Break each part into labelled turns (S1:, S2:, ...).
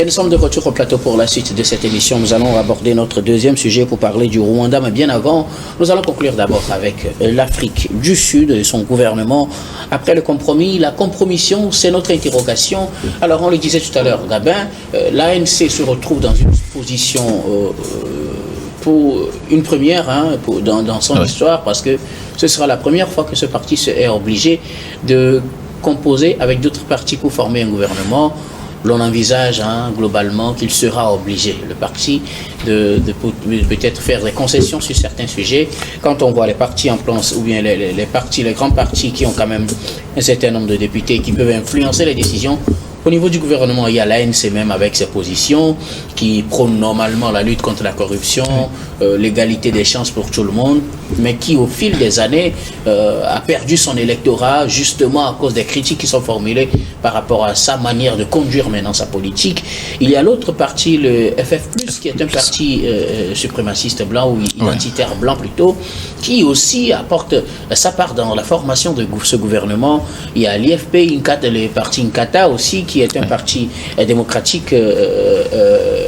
S1: Et nous sommes de retour au plateau pour la suite de cette émission. Nous allons aborder notre deuxième sujet pour parler du Rwanda. Mais bien avant, nous allons conclure d'abord avec l'Afrique du Sud et son gouvernement. Après le compromis, la compromission, c'est notre interrogation. Alors, on le disait tout à l'heure, Gabin, l'ANC se retrouve dans une position pour une première dans son histoire, parce que ce sera la première fois que ce parti est obligé de composer avec d'autres partis pour former un gouvernement. L'on envisage globalement qu'il sera obligé, le parti, de peut-être faire des concessions sur certains sujets. Quand on voit les partis en place, ou bien les grands partis qui ont quand même un certain nombre de députés qui peuvent influencer les décisions. Au niveau du gouvernement, il y a l'ANC même avec ses positions qui prône normalement la lutte contre la corruption, l'égalité des chances pour tout le monde, mais qui au fil des années a perdu son électorat justement à cause des critiques qui sont formulées par rapport à sa manière de conduire maintenant sa politique. Il y a l'autre parti, le FF+, qui est un parti suprémaciste blanc ou identitaire blanc plutôt, qui aussi apporte sa part dans la formation de ce gouvernement. Il y a l'IFP, le parti Nkata aussi, qui est un parti démocratique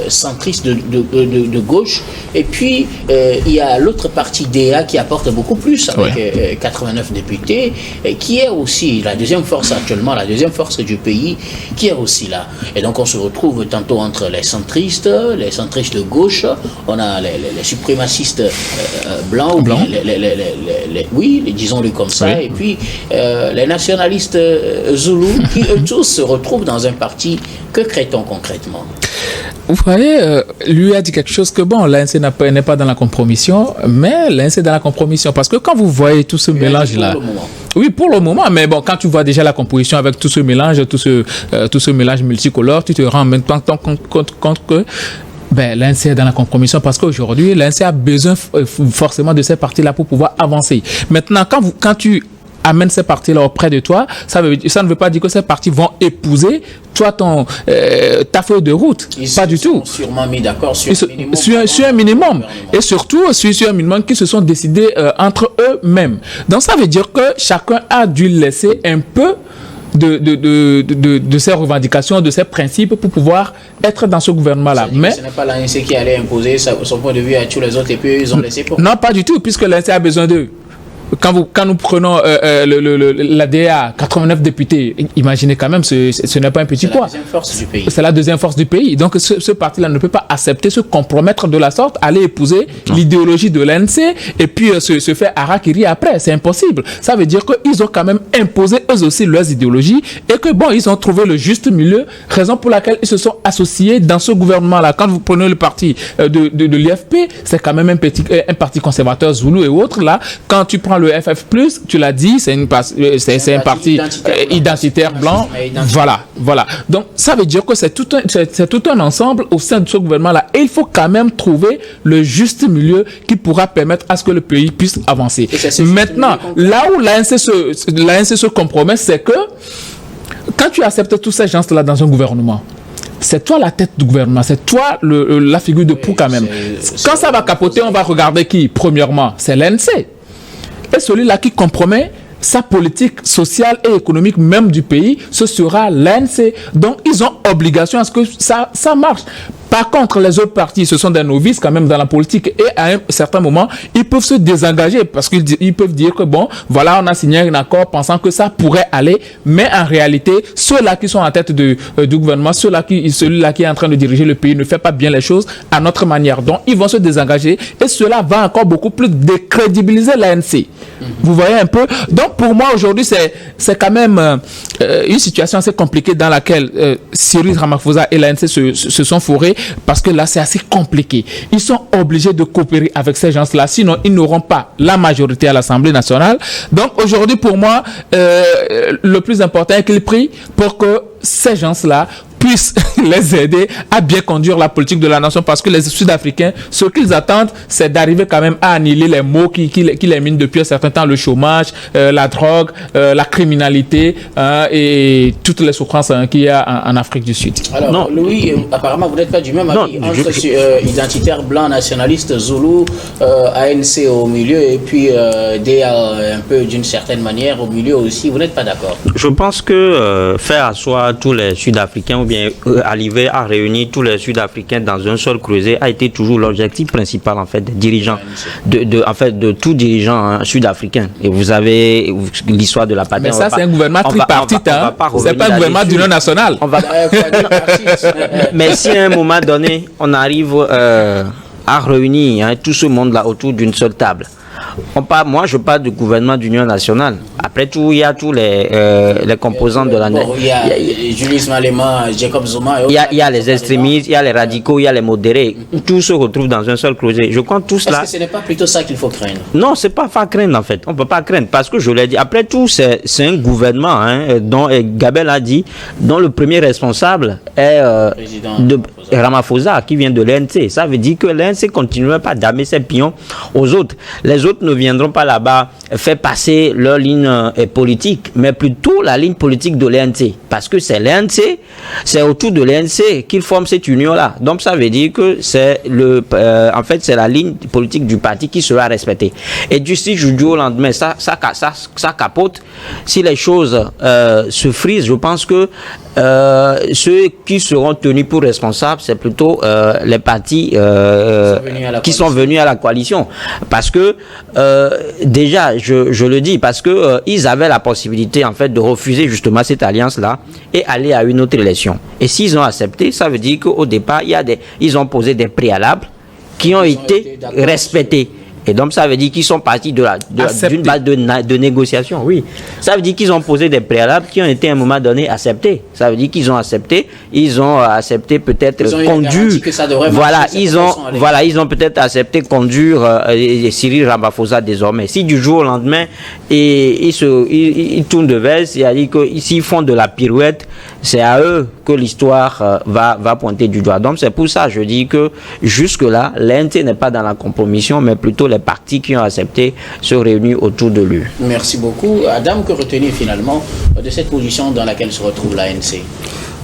S1: centriste de gauche. Et puis, il y a l'autre parti DA qui apporte beaucoup plus, avec 89 députés, et qui est aussi la deuxième force actuellement, la deuxième force du pays, qui est aussi là. Et donc, on se retrouve tantôt entre les centristes de gauche, on a les suprémacistes blancs, disons-le comme ça, et puis les nationalistes zoulous, qui eux tous se retrouvent dans un parti. Que crée-t-on concrètement?
S2: Vous voyez, lui a dit quelque chose que l'ANC n'est pas dans la compromission, mais l'ANC est dans la compromission. Parce que quand vous voyez tout ce mélange-là... Oui, pour le moment, mais bon, quand tu vois déjà la composition avec tout ce mélange, tout ce mélange multicolore, tu te rends en même temps compte que l'ANC est dans la compromission, parce qu'aujourd'hui, l'ANC a besoin forcément de ces partis-là pour pouvoir avancer. Maintenant, quand tu amène ces partis-là auprès de toi, ça ne veut pas dire que ces partis vont épouser toi ta feuille de route. Pas du tout.
S1: Sûrement mis d'accord sur
S2: un minimum. Et surtout sur un minimum qui se sont décidés entre eux-mêmes. Donc ça veut dire que chacun a dû laisser un peu de ses revendications, de ses principes pour pouvoir être dans ce gouvernement-là. Mais
S1: ce n'est pas l'ANC qui allait imposer son point de vue à tous les autres et puis ils ont laissé pour...
S2: Non, pas du tout, puisque l'ANC a besoin d'eux. Quand nous prenons la DA, 89 députés, imaginez quand même, ce n'est pas un petit poids.
S1: C'est la deuxième force du pays.
S2: C'est la deuxième force du pays. Donc ce parti-là ne peut pas accepter, se compromettre de la sorte, aller épouser l'idéologie de l'ANC et puis se faire harakiri après. C'est impossible. Ça veut dire qu'ils ont quand même imposé eux aussi leurs idéologies et que ils ont trouvé le juste milieu, raison pour laquelle ils se sont associés dans ce gouvernement-là. Quand vous prenez le parti de l'IFP, c'est quand même un parti conservateur zoulou et autres. Là, quand tu prends le FF+, tu l'as dit, c'est un parti identitaire blanc. Voilà. Donc, ça veut dire que c'est tout un ensemble au sein de ce gouvernement-là. Et il faut quand même trouver le juste milieu qui pourra permettre à ce que le pays puisse avancer. Maintenant, là où l'ANC se compromet, c'est que quand tu acceptes tous ces gens-là dans un gouvernement, c'est toi la tête du gouvernement, c'est toi la figure de proue quand même. Quand ça va capoter, on va regarder qui? Premièrement, c'est l'ANC. Et celui-là qui compromet sa politique sociale et économique même du pays, ce sera l'ANC. Donc, ils ont obligation à ce que ça marche. Par contre, les autres partis, ce sont des novices quand même dans la politique et à un certain moment, ils peuvent se désengager parce qu'ils peuvent dire que on a signé un accord pensant que ça pourrait aller, mais en réalité, ceux-là qui sont en tête du gouvernement, celui-là qui est en train de diriger le pays ne fait pas bien les choses à notre manière. Donc, ils vont se désengager et cela va encore beaucoup plus décrédibiliser l'ANC. Vous voyez un peu? Donc, pour moi, aujourd'hui, c'est quand même une situation assez compliquée dans laquelle Cyril Ramaphosa et l'ANC se sont fourrés. Parce que là, c'est assez compliqué. Ils sont obligés de coopérer avec ces gens-là, sinon ils n'auront pas la majorité à l'Assemblée nationale. Donc aujourd'hui, pour moi, le plus important est qu'ils prient pour que ces gens-là puissent les aider à bien conduire la politique de la nation, parce que les Sud-Africains, ce qu'ils attendent, c'est d'arriver quand même à annihiler les maux qui les minent depuis un certain temps, le chômage, la drogue, la criminalité et toutes les souffrances qu'il y a en Afrique du Sud.
S1: Alors, Louis, apparemment, vous n'êtes pas du même avis. Entre identitaire blanc, nationaliste, zoulou, ANC au milieu et puis DA un peu d'une certaine manière au milieu aussi, vous n'êtes pas d'accord?
S3: Je pense que faire asseoir tous les Sud-Africains ou bien bien arriver à réunir tous les Sud-Africains dans un seul creuset a été toujours l'objectif principal en fait des dirigeants, de tout dirigeant sud-africain. Et vous avez l'histoire de la patrie.
S2: Mais ça, c'est un gouvernement tripartite. C'est pas un gouvernement d'union nationale.
S3: Mais si à un moment donné, on arrive à réunir tout ce monde-là autour d'une seule table. Moi, je parle du gouvernement d'union nationale. Après tout, il y a tous les composants de la...
S1: Il y a Julius Malema, Jacob Zuma...
S3: Il y a les extrémistes, il y a les radicaux, il y a les modérés. Tout se retrouve dans un seul creuset. Je crois tout cela...
S1: Est-ce que ce n'est pas plutôt ça qu'il faut craindre?
S3: Non, c'est pas craindre en fait. On ne peut pas craindre parce que je l'ai dit. Après tout, c'est un gouvernement dont Gabel a dit, dont le premier responsable est Ramaphosa, qui vient de l'ANC. Ça veut dire que l'ANC ne continuera pas d'armer ses pions aux autres. Les autres ne viendront pas là-bas faire passer leur ligne politique, mais plutôt la ligne politique de l'ANC. Parce que c'est l'ANC, c'est autour de l'ANC qu'ils forment cette union-là. Donc ça veut dire que c'est en fait, c'est la ligne politique du parti qui sera respectée. Et du jour au lendemain, ça capote. Si les choses se frisent, je pense que ceux qui seront tenus pour responsables, c'est plutôt les partis qui sont venus à la coalition. Parce que déjà, je le dis, parce que ils avaient la possibilité en fait de refuser justement cette alliance-là et aller à une autre élection. Et s'ils ont accepté, ça veut dire qu'au départ, ils ont posé des préalables qui ont été respectés. Et donc, ça veut dire qu'ils sont partis d'une base de négociation. Oui. Ça veut dire qu'ils ont posé des préalables qui ont été à un moment donné acceptés. Ça veut dire qu'ils ont accepté. Ils ont accepté peut-être conduire. Ils ont peut-être accepté conduire Cyril Ramaphosa désormais. Si du jour au lendemain, ils tournent de veste, c'est-à-dire que s'ils font de la pirouette, c'est à eux que l'histoire va pointer du doigt. Donc, c'est pour ça que je dis que jusque-là, l'ANC n'est pas dans la compromission, mais plutôt les partis qui ont accepté se réunir autour de lui.
S1: Merci beaucoup. Adam, que retenir finalement de cette position dans laquelle se retrouve l'ANC?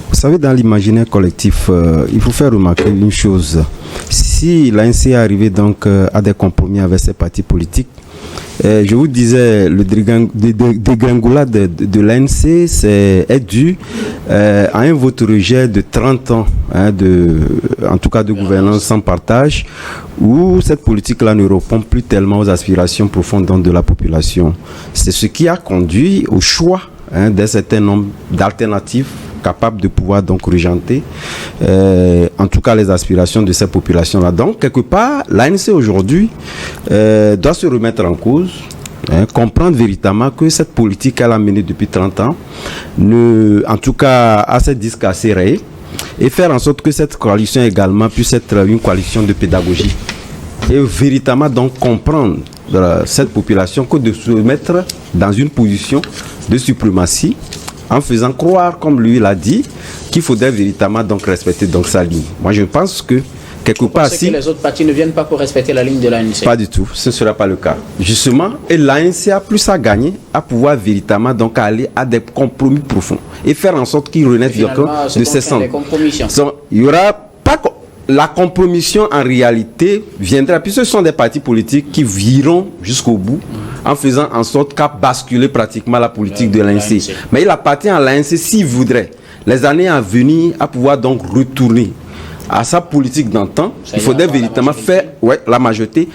S4: Vous savez, dans l'imaginaire collectif, il faut faire remarquer une chose. Si l'ANC est arrivé donc à des compromis avec ses partis politiques, je vous disais, le dégringolade de l'ANC est dû à un vote rejet de 30 ans, en tout cas de gouvernance sans partage, où cette politique-là ne répond plus tellement aux aspirations profondes de la population. C'est ce qui a conduit au choix d'un certain nombre d'alternatives capables de pouvoir donc régenter en tout cas les aspirations de ces populations-là. Donc, quelque part, l'ANC aujourd'hui doit se remettre en cause, comprendre véritablement que cette politique qu'elle a menée depuis 30 ans, en tout cas, a ses disques assez rayés, et faire en sorte que cette coalition également puisse être une coalition de pédagogie. Et véritablement donc comprendre cette population que de se mettre dans une position de suprématie, en faisant croire, comme lui l'a dit, qu'il faudrait véritablement donc respecter donc sa ligne. Moi, je pense que quelque part, si
S1: que les autres partis ne viennent pas pour respecter la ligne de l'ANC.
S4: Pas du tout, ce ne sera pas le cas. Justement, et l'ANC a plus à gagner à pouvoir véritablement donc aller à des compromis profonds et faire en sorte qu'ils renaissent de ces centres. Il y aura pas la compromission en réalité viendra, puisque ce sont des partis politiques qui viront jusqu'au bout en faisant en sorte qu'à basculer pratiquement la politique de l'ANC. Mais il appartient à l'ANC, s'il voudrait, les années à venir, à pouvoir donc retourner à sa politique d'antan. Il faudrait véritablement faire la majorité,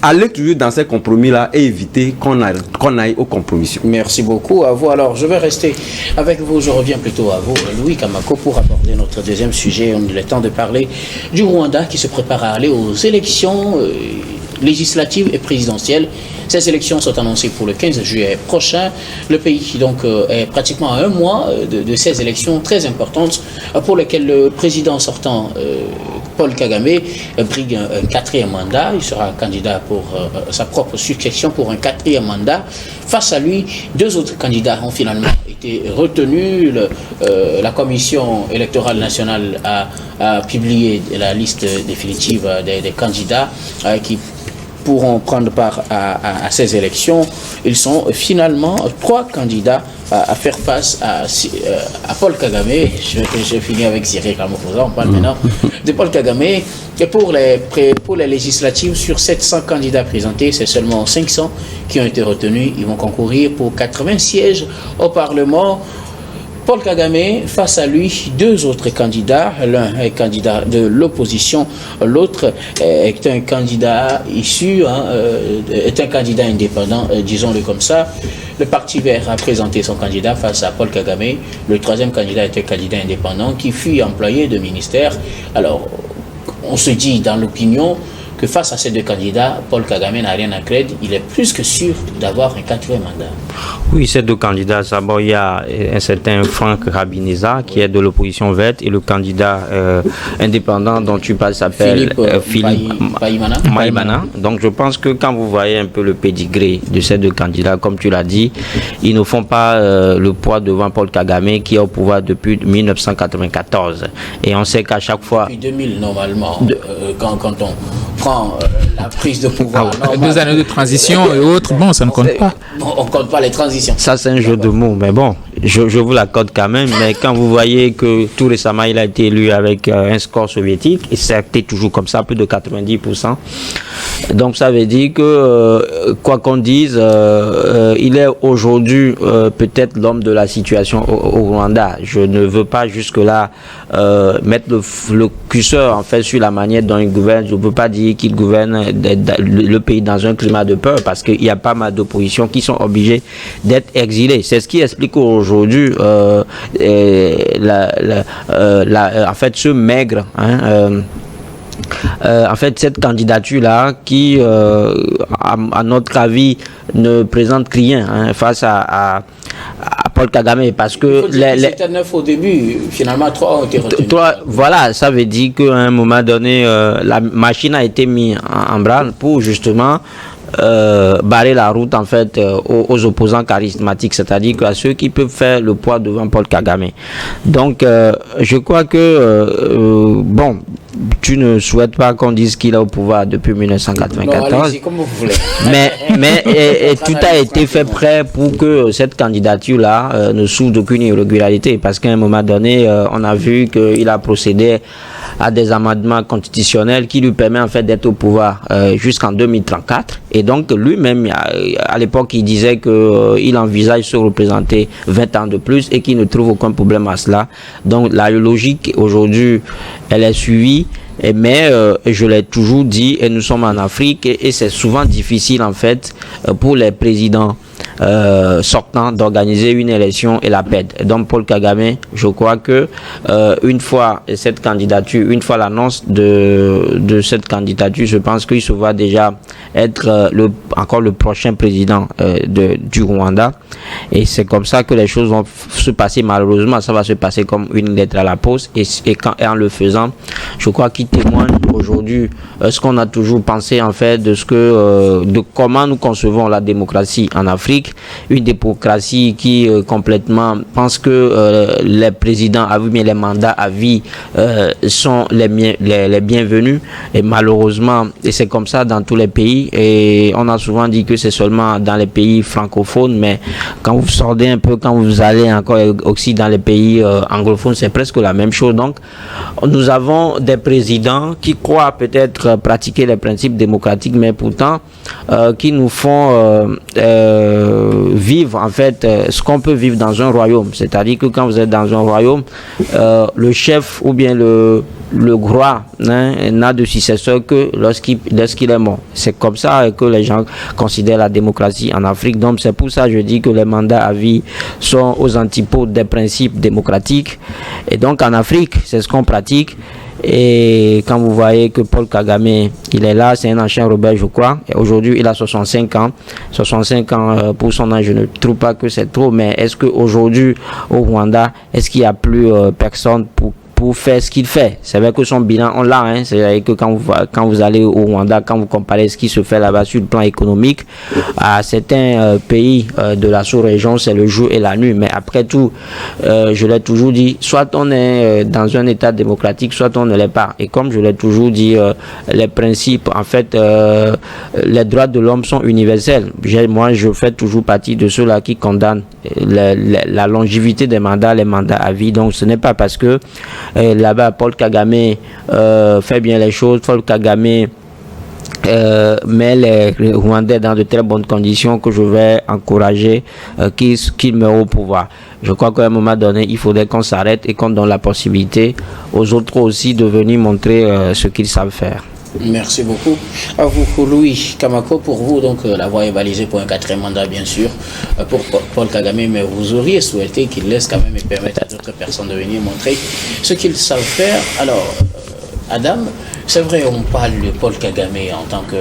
S4: aller toujours dans ces compromis-là et éviter qu'on aille aux compromissions.
S1: Merci beaucoup à vous. Alors, je vais rester avec vous. Je reviens plutôt à vous, Louis Kamako, pour aborder notre deuxième sujet. On a le temps de parler du Rwanda qui se prépare à aller aux élections législatives et présidentielles. Ces élections sont annoncées pour le 15 juillet prochain. Le pays donc est pratiquement à un mois de ces élections très importantes pour lesquelles le président sortant Paul Kagame brigue un quatrième mandat. Il sera candidat pour sa propre succession pour un quatrième mandat. Face à lui, deux autres candidats ont finalement été retenus. La Commission électorale nationale a publié la liste définitive des candidats qui pourront prendre part à ces élections. Ils sont finalement trois candidats à faire face à Paul Kagame. Je finis avec Cyril Ramaphosa. On parle maintenant de Paul Kagame. Et pour les législatives, sur 700 candidats présentés, c'est seulement 500 qui ont été retenus. Ils vont concourir pour 80 sièges au Parlement. Paul Kagame, face à lui, deux autres candidats. L'un est candidat de l'opposition, l'autre est un candidat issu, est un candidat indépendant, disons-le comme ça. Le Parti Vert a présenté son candidat face à Paul Kagame. Le troisième candidat est un candidat indépendant qui fut employé de ministère. Alors, on se dit dans l'opinion que face à ces deux candidats, Paul Kagame n'a rien à craindre. Il est plus que sûr d'avoir un quatrième mandat.
S3: Oui, ces deux candidats, d'abord il y a un certain Franck Rabineza qui est de l'opposition verte et le candidat indépendant dont tu parles s'appelle Philippe Maïmana. Donc je pense que quand vous voyez un peu le pédigré de ces deux candidats, comme tu l'as dit, ils ne font pas le poids devant Paul Kagame qui est au pouvoir depuis 1994. Et on sait qu'à chaque fois...
S1: Depuis 2000 normalement, quand on prend la prise de pouvoir...
S2: Deux années de transition et autres, bon, ça ne compte pas.
S1: On ne compte pas les transitions.
S3: Ça, c'est un jeu de mots, mais bon, je vous l'accorde quand même. Mais quand vous voyez que tout récemment, il a été élu avec un score soviétique, et c'était toujours comme ça, plus de 90%. Donc, ça veut dire que, quoi qu'on dise, il est aujourd'hui peut-être l'homme de la situation au Rwanda. Je ne veux pas jusque-là mettre le curseur, en fait, sur la manière dont il gouverne. Je ne veux pas dire qu'il gouverne le pays dans un climat de peur, parce qu'il y a pas mal d'oppositions qui sont obligées d'être exilés. C'est ce qui explique aujourd'hui en fait ce maigre en fait cette candidature-là qui à notre avis ne présente rien face à Paul Kagame, parce que
S1: c'était 9 au début, finalement 3 ont été retenus.
S3: Voilà, ça veut dire qu'à un moment donné la machine a été mise en branle pour justement barrer la route en fait aux opposants charismatiques, c'est-à-dire à ceux qui peuvent faire le poids devant Paul Kagame. Donc je crois que bon, tu ne souhaites pas qu'on dise qu'il est au pouvoir depuis 1994.
S1: Non, allez-y, comme vous voulez.
S3: Mais tout a été fait prêt pour que cette candidature-là ne souffre d'aucune irrégularité, parce qu'à un moment donné, on a vu qu'il a procédé à des amendements constitutionnels qui lui permettent en fait d'être au pouvoir jusqu'en 2034. Et donc lui-même, à l'époque, il disait qu'il envisage se représenter 20 ans de plus et qu'il ne trouve aucun problème à cela. Donc la logique aujourd'hui, elle est suivie. Mais je l'ai toujours dit, et nous sommes en Afrique et c'est souvent difficile en fait pour les présidents sortants d'organiser une élection et la perdre. Donc Paul Kagame, je crois que une fois cette candidature, une fois l'annonce de cette candidature, je pense qu'il se voit déjà être encore le prochain président du Rwanda. Et c'est comme ça que les choses vont se passer. Malheureusement, ça va se passer comme une lettre à la poste. Et en le faisant, je crois qu'il témoigne aujourd'hui ce qu'on a toujours pensé en fait de comment nous concevons la démocratie en Afrique. Une démocratie qui complètement pense que les présidents à vie, mais les mandats à vie sont les bienvenus. Et malheureusement, et c'est comme ça dans tous les pays. Et on a souvent dit que c'est seulement dans les pays francophones, mais quand vous sortez un peu, quand vous allez encore aussi dans les pays anglophones, c'est presque la même chose. Donc, nous avons des présidents qui croient peut-être pratiquer les principes démocratiques, mais pourtant qui nous font vivre en fait ce qu'on peut vivre dans un royaume. C'est-à-dire que quand vous êtes dans un royaume, le chef ou bien le roi n'a de successeur que lorsqu'il est mort. C'est comme ça que les gens considèrent la démocratie en Afrique. Donc c'est pour ça que je dis que les mandats à vie sont aux antipodes des principes démocratiques. Et donc en Afrique, c'est ce qu'on pratique. Et quand vous voyez que Paul Kagame, il est là, c'est un ancien rebelle, je crois. Et aujourd'hui, il a 65 ans. 65 ans pour son âge, je ne trouve pas que c'est trop. Mais est-ce qu'aujourd'hui, au Rwanda, est-ce qu'il n'y a plus personne pour faire ce qu'il fait? C'est vrai que son bilan, on l'a. C'est-à-dire que quand vous allez au Rwanda, quand vous comparez ce qui se fait là-bas sur le plan économique, à certains pays de la sous-région, c'est le jour et la nuit. Mais après tout, je l'ai toujours dit, soit on est dans un état démocratique, soit on ne l'est pas. Et comme je l'ai toujours dit, les principes, en fait, les droits de l'homme sont universels. Moi, je fais toujours partie de ceux-là qui condamnent la longévité des mandats, les mandats à vie. Donc, ce n'est pas parce que là-bas, Paul Kagame fait bien les choses, Paul Kagame met les Rwandais dans de très bonnes conditions que je vais encourager qu'ils meurent au pouvoir. Je crois qu'à un moment donné, il faudrait qu'on s'arrête et qu'on donne la possibilité aux autres aussi de venir montrer ce qu'ils savent faire.
S1: Merci beaucoup. À vous, Louis Kamako, pour vous, donc la voie est balisée pour un 4e mandat, bien sûr, pour Paul Kagame, mais vous auriez souhaité qu'il laisse quand même et permette à d'autres personnes de venir montrer ce qu'ils savent faire. Alors, Adam, c'est vrai, on parle de Paul Kagame en tant que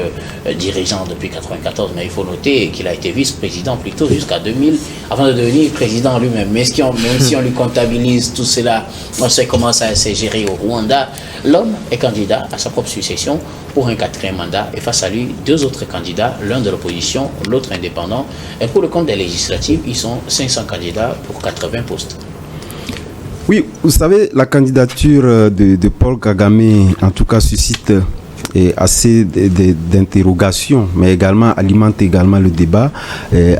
S1: dirigeant depuis 1994, mais il faut noter qu'il a été vice-président plutôt jusqu'à 2000, avant de devenir président lui-même. Mais même si on lui comptabilise tout cela, on sait comment ça s'est géré au Rwanda. L'homme est candidat à sa propre succession pour un 4e mandat, et face à lui, 2 autres candidats, l'un de l'opposition, l'autre indépendant. Et pour le compte des législatives, ils sont 500 candidats pour 80 postes.
S4: Oui, vous savez, la candidature de Paul Kagame, en tout cas, suscite assez d'interrogations, mais également alimente également le débat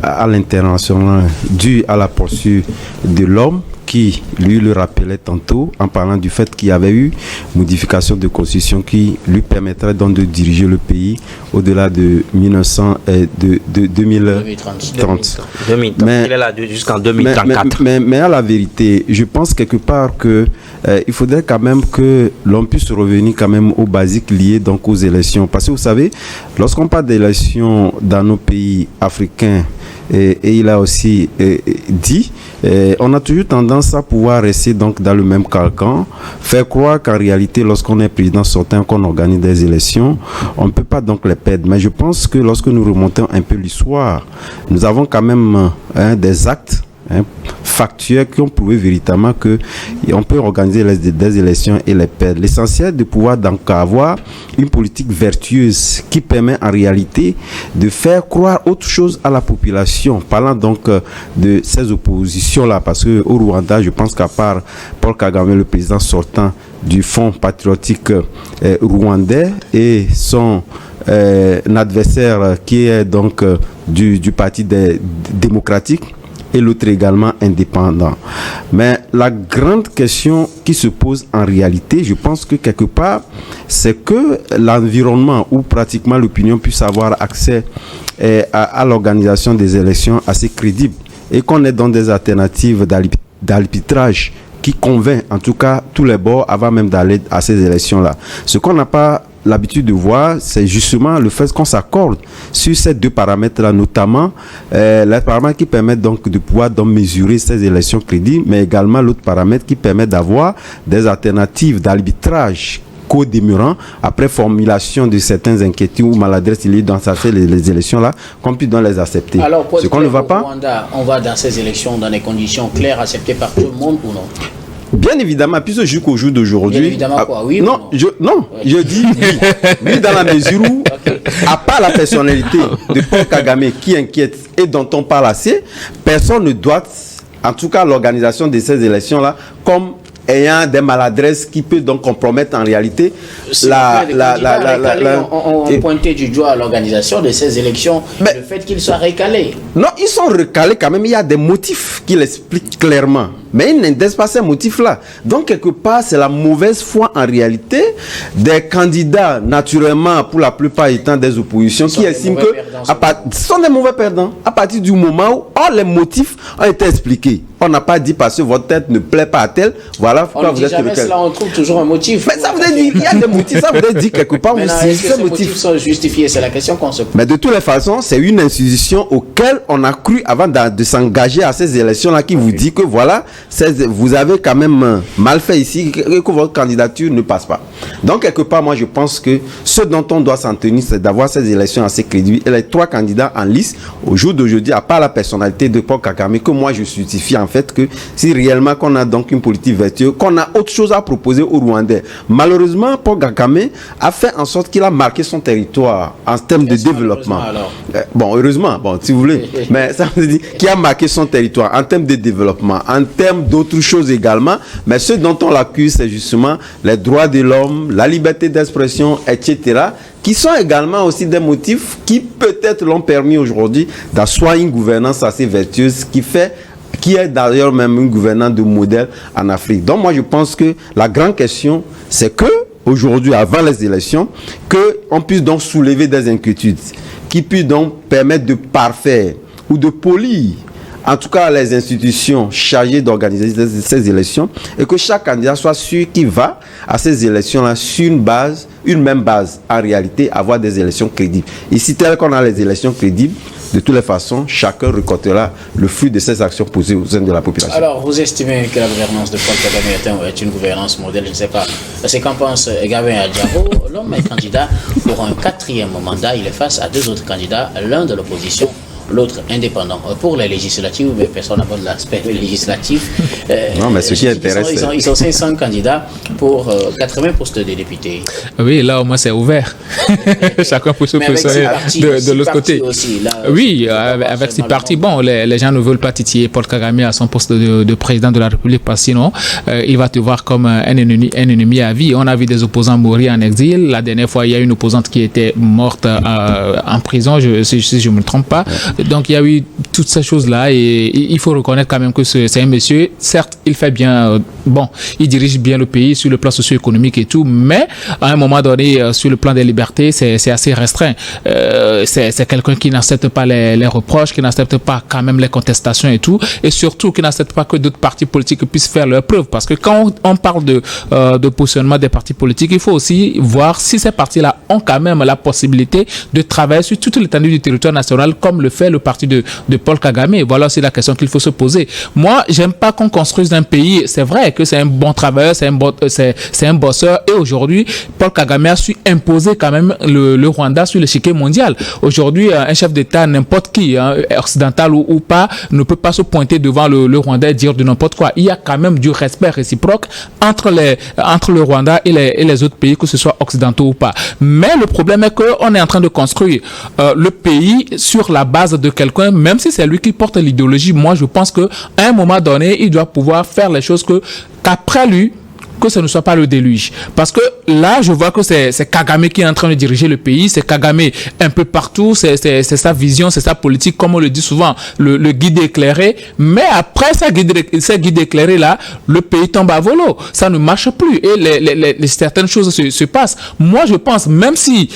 S4: à l'international dû à la poursuite de l'homme qui, lui, le rappelait tantôt en parlant du fait qu'il y avait eu modification de constitution qui lui permettrait donc de diriger le pays au-delà de 2030.
S3: Mais, il est là jusqu'en 2034.
S4: Mais à la vérité, je pense quelque part que il faudrait quand même que l'on puisse revenir quand même aux basiques liées donc aux élections. Parce que vous savez, lorsqu'on parle d'élections dans nos pays africains, et il a aussi dit, on a toujours tendance à pouvoir rester donc dans le même carcan, faire croire qu'en réalité, lorsqu'on est président sortant, qu'on organise des élections, on ne peut pas donc les perdre. Mais je pense que lorsque nous remontons un peu l'histoire, nous avons quand même des actes factuels qui ont prouvé véritablement qu'on peut organiser des élections et les perdre. L'essentiel de pouvoir donc avoir une politique vertueuse qui permet en réalité de faire croire autre chose à la population. Parlant donc de ces oppositions-là, parce qu'au Rwanda, je pense qu'à part Paul Kagame, le président sortant du Fonds patriotique rwandais, et son adversaire qui est donc du Parti démocratique, et l'autre également indépendant. Mais la grande question qui se pose en réalité, je pense que quelque part, c'est que l'environnement où pratiquement l'opinion puisse avoir accès à l'organisation des élections assez crédibles et qu'on ait dans des alternatives d'arbitrage qui convainc en tout cas tous les bords avant même d'aller à ces élections-là. Ce qu'on n'a pas l'habitude de voir, c'est justement le fait qu'on s'accorde sur ces 2 paramètres-là, notamment les paramètres qui permettent donc de pouvoir donc mesurer ces élections crédibles, mais également l'autre paramètre qui permet d'avoir des alternatives d'arbitrage co-démurant après formulation de certaines inquiétudes ou maladresses liées dans les élections-là, qu'on puisse donc les accepter.
S1: Alors,
S4: ce qu'on ne va pas.
S1: Rwanda, on va dans ces élections dans des conditions claires, acceptées par tout le monde ou non?
S4: Bien évidemment, puisque jusqu'au jour d'aujourd'hui.
S1: Bien évidemment quoi, oui
S4: non,
S1: ou non?
S4: Je dis oui. Oui, dans la mesure où, à part la personnalité de Paul Kagame qui inquiète et dont on parle assez, personne ne doit, en tout cas l'organisation de ces élections-là, comme ayant des maladresses qui peut donc compromettre en réalité
S1: on pointait du doigt à l'organisation de ces élections, mais le fait qu'ils soient recalés.
S4: Non, ils sont recalés quand même, il y a des motifs qui l'expliquent clairement. Mais ils n'intègrent pas ces motifs-là. Donc, quelque part, c'est la mauvaise foi en réalité des candidats, naturellement, pour la plupart étant des oppositions, qui estiment que ce sont des mauvais perdants. À partir du moment où les motifs ont été expliqués. On n'a pas dit parce que votre tête ne plaît pas à tel, voilà pourquoi vous êtes
S1: jamais cela, on trouve toujours un motif.
S4: Mais ça veut dire qu'il y a des motifs, ça veut dire quelque part aussi.
S1: Ces motifs sont justifiés, c'est la question qu'on se pose.
S4: Mais de toutes les façons, c'est une institution auquel on a cru avant de s'engager à ces élections-là qui vous dit que voilà, vous avez quand même mal fait ici et que votre candidature ne passe pas. Donc, quelque part, moi, je pense que ce dont on doit s'en tenir, c'est d'avoir ces élections assez crédibles. Et les 3 candidats en lice, au jour d'aujourd'hui, à part la personnalité de Paul Kagame, que moi, je justifie en fait que si réellement qu'on a donc une politique vertueuse, qu'on a autre chose à proposer aux Rwandais. Malheureusement, Paul Kagame a fait en sorte qu'il a marqué son territoire en termes de développement. Bon, heureusement, bon, si vous voulez. Mais ça veut dire qu'il a marqué son territoire en termes de développement, en termes d'autres choses également. Mais ce dont on l'accuse, c'est justement les droits de l'homme, la liberté d'expression, etc., qui sont également aussi des motifs qui peut-être l'ont permis aujourd'hui d'asseoir une gouvernance assez vertueuse qui est d'ailleurs même une gouvernance de modèle en Afrique. Donc moi je pense que la grande question, c'est que aujourd'hui, avant les élections, qu'on puisse donc soulever des inquiétudes qui puissent donc permettre de parfaire ou de polir en tout cas les institutions chargées d'organiser ces élections, et que chaque candidat soit sûr qu'il va à ces élections-là sur une même base, en réalité, avoir des élections crédibles. Ici, tel qu'on a les élections crédibles, de toutes les façons, chacun récoltera le fruit de ses actions posées au sein de la population.
S1: Alors, vous estimez que la gouvernance de Paul Kagame est une gouvernance modèle? Je ne sais pas. C'est qu'en pense Gabin Adjaro. L'homme est candidat pour un 4e mandat. Il est face à 2 autres candidats, l'un de l'opposition, l'autre indépendant. Pour les législatives, mais personne n'aborde l'aspect législatif.
S4: Non, mais ce qui intéresse...
S1: Ils sont 500 candidats pour 80 postes de députés.
S2: Oui, là au moins c'est ouvert. Chacun peut se positionner de l'autre côté. Aussi, là, oui, avec 6 partis, bon, les gens ne veulent pas titiller Paul Kagame à son poste de président de la République, parce que sinon, il va te voir comme un ennemi à vie. On a vu des opposants mourir en exil. La dernière fois, il y a une opposante qui était morte en prison, si je ne me trompe pas. Donc il y a eu toutes ces choses-là, et il faut reconnaître quand même que c'est un monsieur, certes il fait bien, il dirige bien le pays sur le plan socio-économique et tout, mais à un moment donné, sur le plan des libertés, c'est assez restreint. C'est quelqu'un qui n'accepte pas les reproches, qui n'accepte pas quand même les contestations et tout, et surtout qui n'accepte pas que d'autres partis politiques puissent faire leurs preuves, parce que quand on parle de positionnement des partis politiques, il faut aussi voir si ces partis-là ont quand même la possibilité de travailler sur toute l'étendue du territoire national, comme le fait le parti de Paul Kagame. Et voilà, c'est la question qu'il faut se poser. Moi, j'aime pas qu'on construise un pays. C'est vrai que c'est un bon travailleur, c'est un bosseur. Et aujourd'hui, Paul Kagame a su imposer quand même le Rwanda sur l'échiquier mondial. Aujourd'hui, un chef d'État, n'importe qui, occidental ou pas, ne peut pas se pointer devant le Rwanda et dire de n'importe quoi. Il y a quand même du respect réciproque entre le Rwanda et les autres pays, que ce soit occidentaux ou pas. Mais le problème est qu'on est en train de construire le pays sur la base de quelqu'un, même si c'est lui qui porte l'idéologie. Moi, je pense qu'à un moment donné, il doit pouvoir faire les choses qu'après lui, que ce ne soit pas le déluge. Parce que là, je vois que c'est Kagame qui est en train de diriger le pays, c'est Kagame un peu partout, c'est sa vision, c'est sa politique, comme on le dit souvent, le guide éclairé. Mais après ces guides éclairés là, le pays tombe à volo. Ça ne marche plus et certaines choses se passent. Moi, je pense, même s'il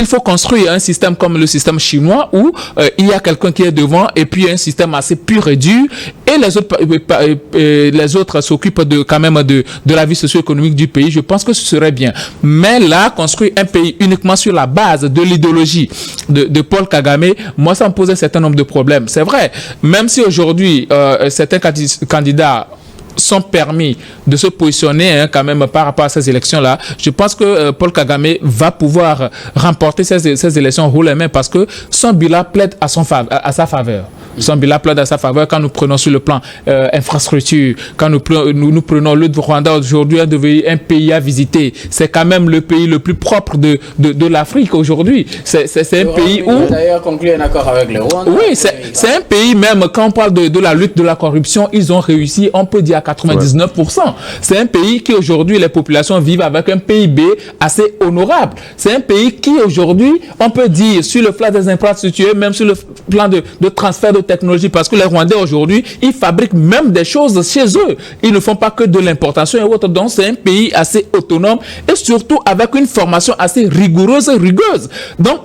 S2: faut construire un système comme le système chinois où il y a quelqu'un qui est devant et puis un système assez pur et dur, et les autres s'occupent quand même de la vie socio-économique du pays, je pense que ce serait bien. Mais là, construire un pays uniquement sur la base de l'idéologie de Paul Kagame, moi, ça me pose un certain nombre de problèmes. C'est vrai, même si aujourd'hui, certains candidats sont permis de se positionner quand même par rapport à ces élections-là, je pense que Paul Kagame va pouvoir remporter ces élections haut les mains, parce que son bilan plaide à sa faveur. Son bilan plaide à sa faveur quand nous prenons sur le plan infrastructure, quand nous prenons le Rwanda aujourd'hui est devenu un pays à visiter. C'est quand même le pays le plus propre de l'Afrique aujourd'hui. C'est un pays où...
S1: D'ailleurs, conclu un accord avec le Rwanda.
S2: Oui, c'est un pays, même quand on parle de la lutte de la corruption, ils ont réussi, on peut dire à 99%. C'est un pays qui aujourd'hui, les populations vivent avec un PIB assez honorable. C'est un pays qui aujourd'hui, on peut dire, sur le plan des infrastructures, même sur le plan de transfert de technologie, parce que les Rwandais aujourd'hui, ils fabriquent même des choses chez eux. Ils ne font pas que de l'importation et autres. Donc c'est un pays assez autonome et surtout avec une formation assez rigoureuse et rugueuse. Donc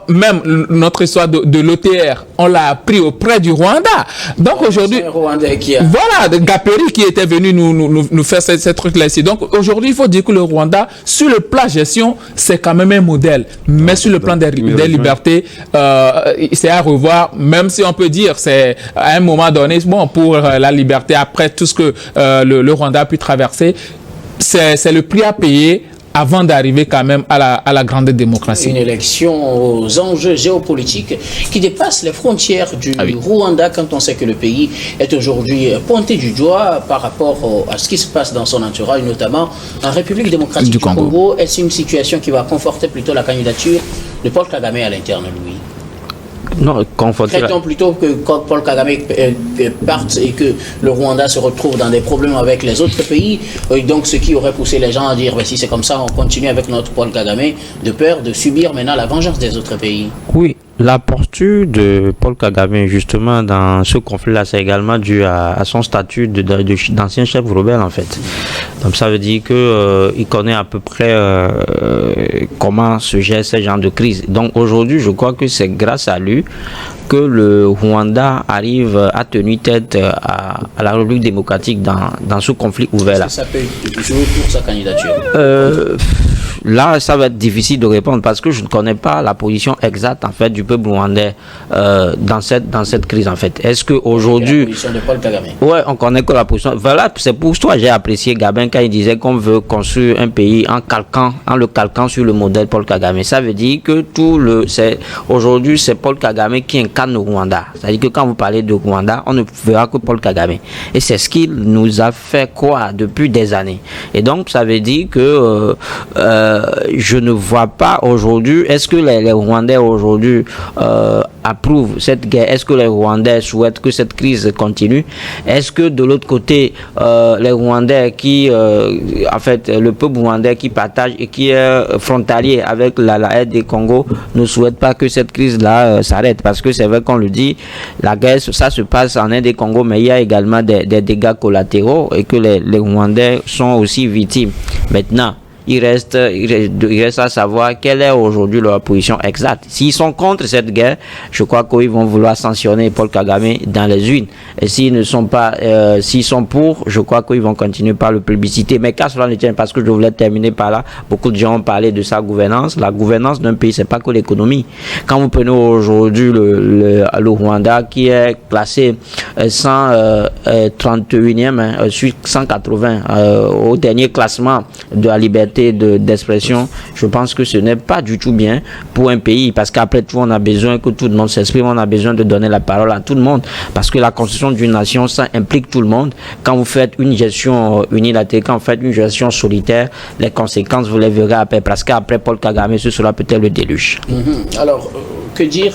S2: même notre histoire de l'OTR, on l'a appris auprès du Rwanda. Donc aujourd'hui, voilà, de Gaperi qui était venu nous faire ces trucs-là ici. Donc aujourd'hui, il faut dire que le Rwanda, sur le plan gestion, c'est quand même un modèle. Mais sur le plan des libertés, c'est à revoir, même si on peut dire, c'est à un moment donné, bon, pour la liberté, après tout ce que le Rwanda a pu traverser, c'est le prix à payer avant d'arriver quand même à la grande démocratie.
S1: Une élection aux enjeux géopolitiques qui dépassent les frontières du Rwanda, quand on sait que le pays est aujourd'hui pointé du doigt par rapport à ce qui se passe dans son entourage, notamment en République démocratique du Congo. Est-ce une situation qui va conforter plutôt la candidature de Paul Kagame à l'interne, Louis?
S3: Non,
S1: traitons plutôt que Paul Kagame parte et que le Rwanda se retrouve dans des problèmes avec les autres pays. Donc, ce qui aurait poussé les gens à dire, si c'est comme ça, on continue avec notre Paul Kagame, de peur de subir maintenant la vengeance des autres pays.
S3: Oui, la posture de Paul Kagame, justement, dans ce conflit-là, c'est également dû à son statut d'ancien chef rebelle, en fait. Donc, ça veut dire qu'il connaît à peu près comment se gère ce genre de crise. Donc, aujourd'hui, je crois que c'est grâce à lui que le Rwanda arrive à tenir tête à la République démocratique dans ce conflit ouvert-là.
S1: Est-ce que ça peut jouer pour sa candidature?
S3: Là, ça va être difficile de répondre parce que je ne connais pas la position exacte en fait du peuple rwandais dans cette crise en fait. Est-ce que aujourd'hui,
S1: la position de Paul Kagame?
S3: Ouais, on connaît que la position. Voilà, c'est pour toi j'ai apprécié Gabin quand il disait qu'on veut construire un pays en le calquant sur le modèle Paul Kagame. Ça veut dire que aujourd'hui c'est Paul Kagame qui incarne le Rwanda. C'est-à-dire que quand vous parlez de Rwanda, on ne verra que Paul Kagame. Et c'est ce qu'il nous a fait croire depuis des années. Et donc ça veut dire que je ne vois pas aujourd'hui, est-ce que les Rwandais aujourd'hui approuvent cette guerre? Est-ce que les Rwandais souhaitent que cette crise continue? Est-ce que de l'autre côté, les Rwandais en fait, le peuple rwandais qui partage et qui est frontalier avec la aide des Congo ne souhaite pas que cette crise-là s'arrête? Parce que c'est vrai qu'on le dit, la guerre, ça se passe en Inde et Congo, mais il y a également des dégâts collatéraux et que les Rwandais sont aussi victimes. Maintenant, il reste à savoir quelle est aujourd'hui leur position exacte. S'ils sont contre cette guerre, je crois qu'ils vont vouloir sanctionner Paul Kagame dans les urnes. Et s'ils ne sont pas, s'ils sont pour, je crois qu'ils vont continuer par le plébisciter. Mais qu'à cela ne tienne, parce que je voulais terminer par là, beaucoup de gens ont parlé de sa gouvernance. La gouvernance d'un pays, c'est pas que l'économie. Quand vous prenez aujourd'hui le Rwanda qui est classé 131e sur 180 au dernier classement de la liberté d'expression, je pense que ce n'est pas du tout bien pour un pays, parce qu'après tout on a besoin que tout le monde s'exprime, on a besoin de donner la parole à tout le monde, parce que la construction d'une nation, ça implique tout le monde. Quand vous faites une gestion unilatérale, quand vous faites une gestion solitaire, les conséquences vous les verrez après, parce qu'après Paul Kagame ce sera peut-être le déluge.
S1: Alors, que dire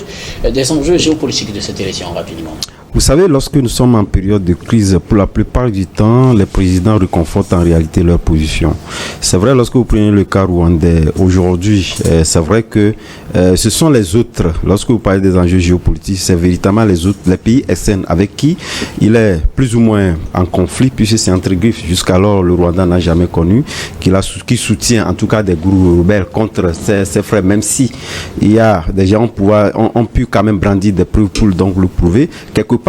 S1: des enjeux géopolitiques de cette élection rapidement?
S4: Vous savez, lorsque nous sommes en période de crise, pour la plupart du temps, les présidents reconfortent en réalité leur position. C'est vrai, lorsque vous prenez le cas rwandais, aujourd'hui, c'est vrai que ce sont les autres, lorsque vous parlez des enjeux géopolitiques, c'est véritablement les autres, les pays externes avec qui il est plus ou moins en conflit, puisque c'est entre griffes. Jusqu'alors, le Rwanda n'a jamais connu, qui soutient en tout cas des groupes rebelles contre ses frères, même si il y a des gens ont pu quand même brandir des preuves pour donc le prouver. Quelque part,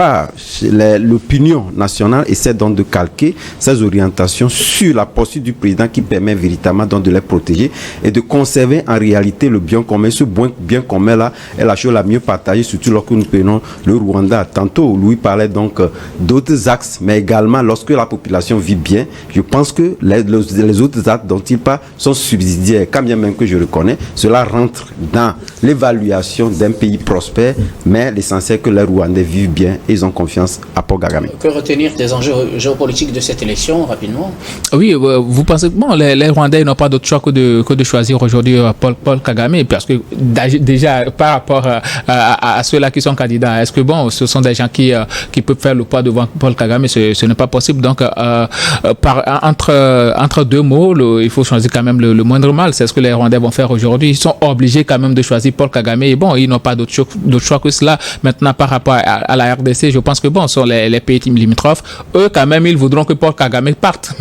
S4: l'opinion nationale essaie donc de calquer ses orientations sur la posture du président qui permet véritablement donc de les protéger et de conserver en réalité le bien commun. Ce bien commun là est la chose la mieux partagée, surtout lorsque nous prenons le Rwanda. Tantôt, Louis parlait donc d'autres axes, mais également lorsque la population vit bien, je pense que les autres axes dont il parle sont subsidiaires, quand bien même que je reconnais, cela rentre dans l'évaluation d'un pays prospère, mais l'essentiel que les Rwandais vivent bien. Ils ont confiance à Paul Kagame.
S1: Que retenir des enjeux géopolitiques de cette élection, rapidement?
S2: Oui, vous pensez que les Rwandais n'ont pas d'autre choix que de choisir aujourd'hui Paul Kagame, parce que déjà, par rapport à ceux-là qui sont candidats, est-ce que ce sont des gens qui peuvent faire le poids devant Paul Kagame? Ce n'est pas possible. Donc, entre deux mots, il faut choisir quand même le moindre mal. C'est ce que les Rwandais vont faire aujourd'hui. Ils sont obligés quand même de choisir Paul Kagame. Et ils n'ont pas d'autre choix que cela. Maintenant, par rapport à la RDC, je pense que sont les pays limitrophes, eux quand même ils voudront que Paul Kagame parte,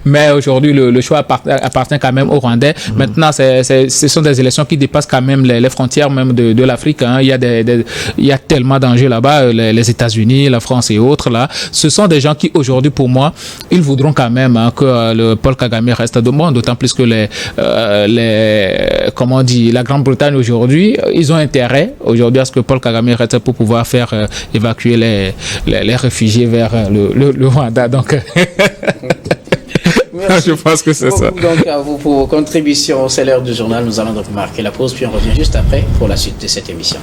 S2: mais aujourd'hui le choix appartient quand même aux Rwandais. Maintenant ce sont des élections qui dépassent quand même les frontières même de l'Afrique, hein. Il y a tellement d'enjeux là-bas, les États-Unis, la France et autres là. Ce sont des gens qui aujourd'hui pour moi ils voudront quand même que le Paul Kagame reste de monde, d'autant plus que la Grande-Bretagne aujourd'hui, ils ont intérêt aujourd'hui à ce que Paul Kagame reste pour pouvoir faire évacuer les réfugiés vers le Rwanda. Donc, je pense que c'est ça.
S1: Donc, à vous pour vos contributions. C'est l'heure du journal. Nous allons donc marquer la pause, puis on revient juste après pour la suite de cette émission.